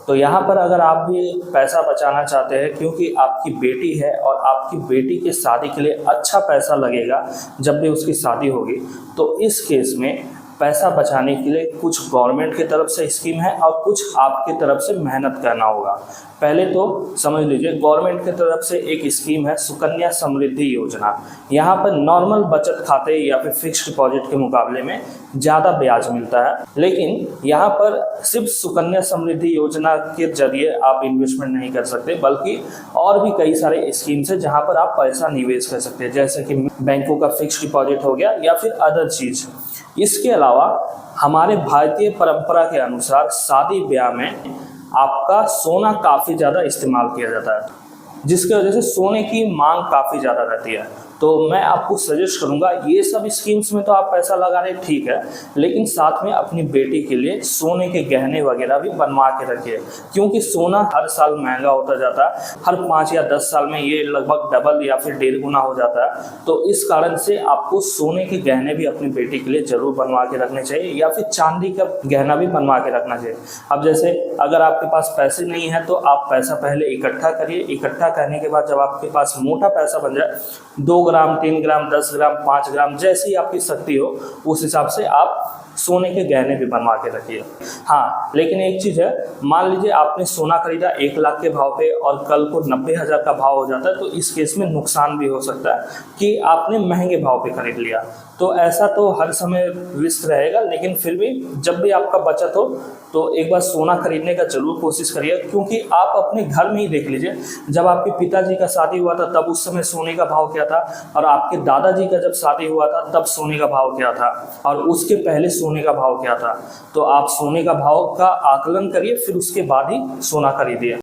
तो यहाँ पर अगर आप भी पैसा बचाना चाहते हैं, क्योंकि आपकी बेटी है और आपकी बेटी की शादी के लिए अच्छा पैसा लगेगा जब भी उसकी शादी होगी, तो इस केस में पैसा बचाने के लिए कुछ गवर्नमेंट की तरफ से स्कीम है और कुछ आपकी तरफ से मेहनत करना होगा। पहले तो समझ लीजिए, गवर्नमेंट की तरफ से एक स्कीम है सुकन्या समृद्धि योजना। यहाँ पर नॉर्मल बचत खाते या फिर फिक्स्ड डिपॉजिट के मुकाबले में ज़्यादा ब्याज मिलता है, लेकिन यहाँ पर सिर्फ सुकन्या समृद्धि योजना के जरिए आप इन्वेस्टमेंट नहीं कर सकते, बल्कि और भी कई सारे स्कीम्स है जहाँ पर आप पैसा निवेश कर सकते हैं, जैसे कि बैंकों का फिक्स्ड डिपॉजिट हो गया या फिर अदर चीज़। इसके अलावा हमारे भारतीय परंपरा के अनुसार शादी ब्याह में आपका सोना काफ़ी ज़्यादा इस्तेमाल किया जाता है, जिसकी वजह से सोने की मांग काफ़ी ज़्यादा रहती है। तो मैं आपको सजेस्ट करूंगा, ये सब स्कीम्स में तो आप पैसा लगा रहे ठीक है, लेकिन साथ में अपनी बेटी के लिए सोने के गहने वगैरह भी बनवा के रखिए, क्योंकि सोना हर साल महंगा होता जाता है। हर 5 या 10 साल में ये लगभग डबल या फिर 1.5 गुना हो जाता है। तो इस कारण से आपको सोने के गहने भी अपनी बेटी के लिए ज़रूर बनवा के रखने चाहिए, या फिर चांदी का गहना भी बनवा के रखना चाहिए। अब जैसे अगर आपके पास पैसे नहीं है तो आप पैसा पहले इकट्ठा करिए। इकट्ठा करने के बाद जब आपके पास मोटा पैसा बन जाए, 2 ग्राम, 3 ग्राम, 10 ग्राम, 5 ग्राम, जैसी आपकी शक्ति हो उस हिसाब से आप सोने के गहने भी बनवा के रखिए। हाँ, लेकिन एक चीज़ है, मान लीजिए आपने सोना खरीदा 1 लाख के भाव पे और कल को 90,000 का भाव हो जाता है, तो इस केस में नुकसान भी हो सकता है कि आपने महंगे भाव पे खरीद लिया। तो ऐसा तो हर समय रिस्क रहेगा, लेकिन फिर भी जब भी आपका बचत हो तो एक बार सोना खरीदने का जरूर कोशिश करिए, क्योंकि आप अपने घर में ही देख लीजिए, जब आपके पिताजी का शादी हुआ था तब उस समय सोने का भाव क्या था, और आपके दादाजी का जब शादी हुआ था तब सोने का भाव क्या था, और उसके पहले सोने का भाव क्या था। तो आप सोने का भाव का आकलन करिए, फिर उसके बाद ही सोना खरीदिए।